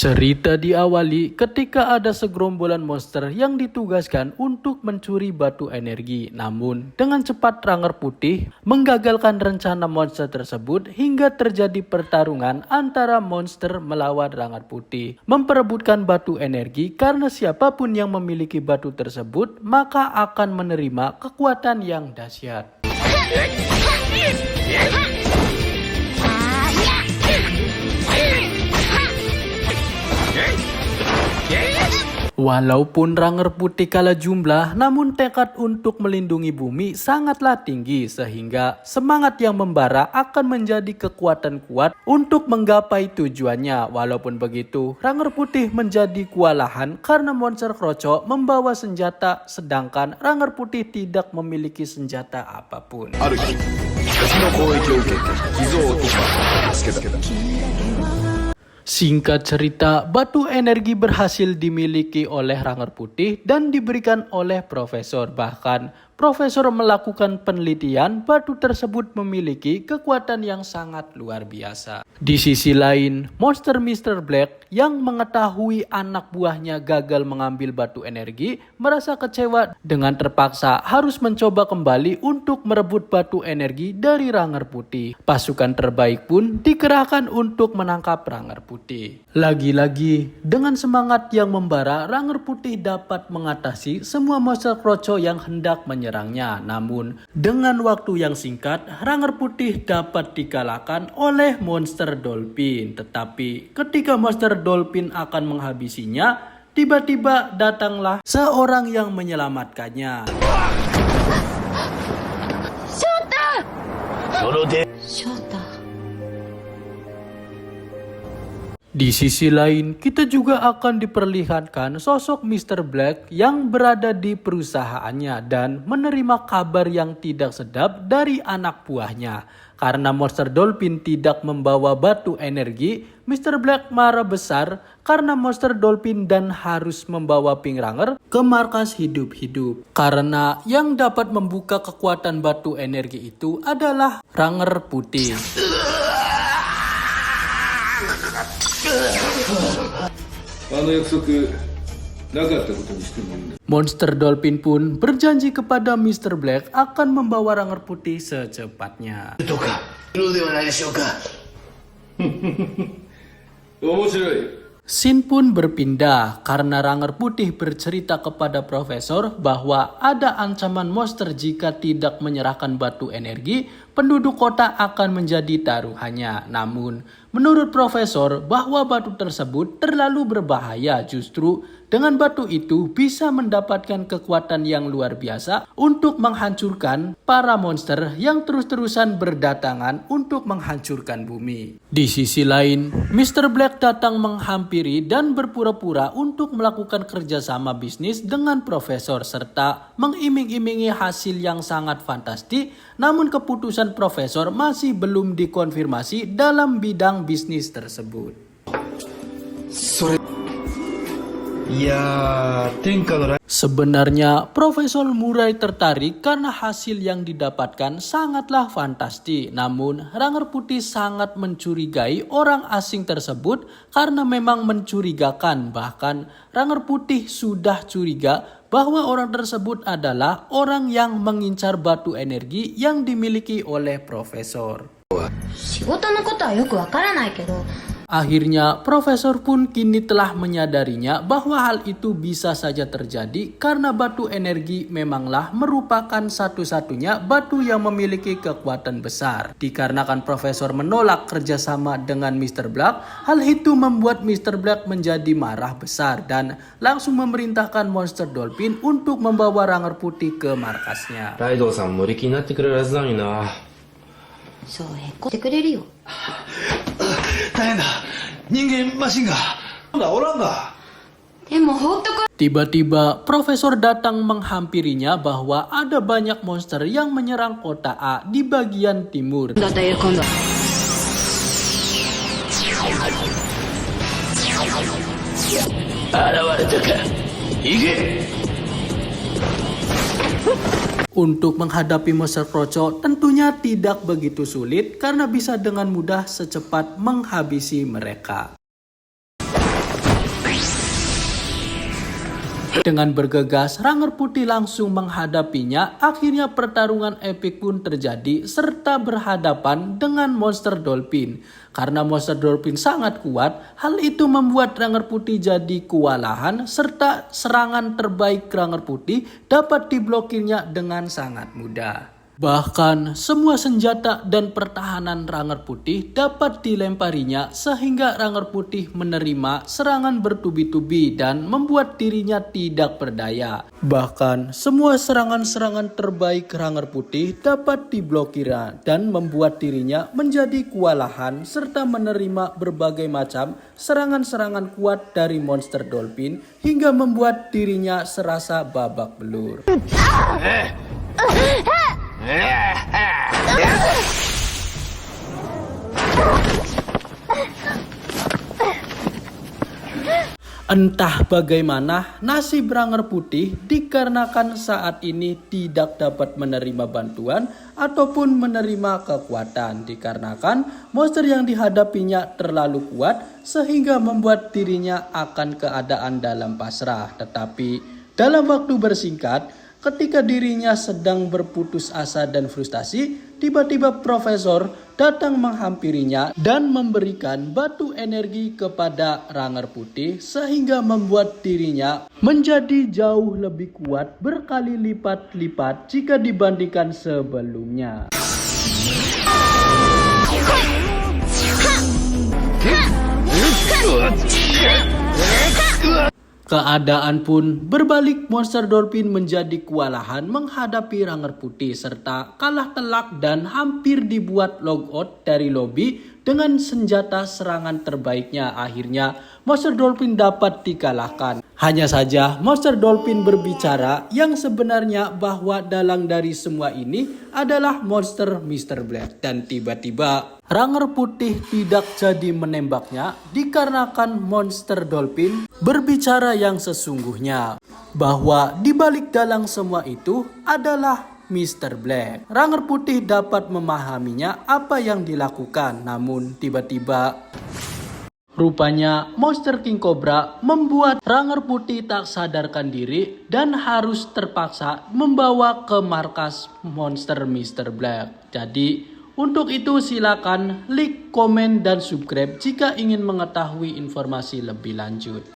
Cerita diawali ketika ada segerombolan monster yang ditugaskan untuk mencuri batu energi. Namun, dengan cepat Ranger Putih menggagalkan rencana monster tersebut hingga terjadi pertarungan antara monster melawan Ranger Putih. Memperebutkan batu energi karena siapapun yang memiliki batu tersebut maka akan menerima kekuatan yang dahsyat. Walaupun Ranger Putih kalah jumlah, namun tekad untuk melindungi bumi sangatlah tinggi sehingga semangat yang membara akan menjadi kekuatan kuat untuk menggapai tujuannya. Walaupun begitu, Ranger Putih menjadi kewalahan karena monster kroco membawa senjata sedangkan Ranger Putih tidak memiliki senjata apapun. Singkat cerita, batu energi berhasil dimiliki oleh Ranger Putih dan diberikan oleh Profesor. Bahkan, Profesor melakukan penelitian batu tersebut memiliki kekuatan yang sangat luar biasa. Di sisi lain, monster Mr. Black yang mengetahui anak buahnya gagal mengambil batu energi merasa kecewa dengan terpaksa harus mencoba kembali untuk merebut batu energi dari Ranger Putih. Pasukan terbaik pun dikerahkan untuk menangkap Ranger Putih. Lagi-lagi, dengan semangat yang membara, Ranger Putih dapat mengatasi semua monster kroco yang hendak menyerangnya. Namun, dengan waktu yang singkat, Ranger Putih dapat dikalahkan oleh monster Dolphin. Tetapi, ketika monster Dolphin akan menghabisinya, tiba-tiba datanglah seorang yang menyelamatkannya. Shota! Di sisi lain, kita juga akan diperlihatkan sosok Mr. Black yang berada di perusahaannya dan menerima kabar yang tidak sedap dari anak buahnya. Karena monster Dolphin tidak membawa batu energi, Mr. Black marah besar karena monster Dolphin dan harus membawa Pink Ranger ke markas hidup-hidup. Karena yang dapat membuka kekuatan batu energi itu adalah Ranger Putih. Monster Dolphin pun berjanji kepada Mr. Black akan membawa Ranger Putih secepatnya. Scene pun berpindah karena Ranger Putih bercerita kepada Profesor bahwa ada ancaman monster jika tidak menyerahkan batu energi, penduduk kota akan menjadi taruhannya. Namun, menurut Profesor bahwa batu tersebut terlalu berbahaya, justru dengan batu itu bisa mendapatkan kekuatan yang luar biasa untuk menghancurkan para monster yang terus-terusan berdatangan untuk menghancurkan bumi. Di sisi lain, Mr. Black datang menghampiri dan berpura-pura untuk melakukan kerjasama bisnis dengan Profesor serta mengiming-imingi hasil yang sangat fantastik, namun keputusan Profesor masih belum dikonfirmasi dalam bidang bisnis tersebut. Sebenarnya Profesor Murai tertarik karena hasil yang didapatkan sangatlah fantastis. Namun Ranger Putih sangat mencurigai orang asing tersebut karena memang mencurigakan. Bahkan Ranger Putih sudah curiga bahwa orang tersebut adalah orang yang mengincar batu energi yang dimiliki oleh Profesor. Akhirnya, Profesor pun kini telah menyadarinya bahwa hal itu bisa saja terjadi karena batu energi memanglah merupakan satu-satunya batu yang memiliki kekuatan besar. Dikarenakan Profesor menolak kerjasama dengan Mr. Black, hal itu membuat Mr. Black menjadi marah besar dan langsung memerintahkan monster Dolphin untuk membawa Ranger Putih ke markasnya. Raido-san, 乗り気になってくれるはずなのにな。そうへこってくれるよ。大変だ。人間マシンがおらんが。Tiba-tiba Profesor datang menghampirinya bahwa ada banyak monster yang menyerang kota A di bagian timur. Untuk menghadapi monster kroco tentunya tidak begitu sulit karena bisa dengan mudah secepat menghabisi mereka. Dengan bergegas, Ranger Putih langsung menghadapinya. Akhirnya pertarungan epik pun terjadi serta berhadapan dengan monster dolphin. Karena monster dolphin sangat kuat, hal itu membuat Ranger Putih jadi kewalahan serta serangan terbaik Ranger Putih dapat diblokirnya dengan sangat mudah. Bahkan semua senjata dan pertahanan Ranger Putih dapat dilemparinya sehingga Ranger Putih menerima serangan bertubi-tubi dan membuat dirinya tidak berdaya. Bahkan semua serangan-serangan terbaik Ranger Putih dapat diblokirnya dan membuat dirinya menjadi kewalahan serta menerima berbagai macam serangan-serangan kuat dari monster dolphin hingga membuat dirinya serasa babak belur. Entah bagaimana nasib Ranger Putih dikarenakan saat ini tidak dapat menerima bantuan ataupun menerima kekuatan dikarenakan monster yang dihadapinya terlalu kuat sehingga membuat dirinya akan keadaan dalam pasrah. Tetapi dalam waktu bersingkat, ketika dirinya sedang berputus asa dan frustasi, tiba-tiba Profesor datang menghampirinya dan memberikan batu energi kepada Ranger Putih sehingga membuat dirinya menjadi jauh lebih kuat berkali lipat-lipat jika dibandingkan sebelumnya. Keadaan pun berbalik, monster dolphin menjadi kewalahan menghadapi Ranger Putih serta kalah telak dan hampir dibuat logout dari lobby dengan senjata serangan terbaiknya. Akhirnya monster dolphin dapat dikalahkan. Hanya saja monster dolphin berbicara yang sebenarnya bahwa dalang dari semua ini adalah monster Mr. Black. Dan tiba-tiba Ranger Putih tidak jadi menembaknya dikarenakan monster dolphin berbicara yang sesungguhnya bahwa dibalik dalang semua itu adalah Mr. Black. Ranger Putih dapat memahaminya apa yang dilakukan, namun tiba-tiba rupanya monster King Cobra membuat Ranger Putih tak sadarkan diri dan harus terpaksa membawa ke markas monster Mr. Black. Jadi untuk itu silakan like, komen, dan subscribe jika ingin mengetahui informasi lebih lanjut.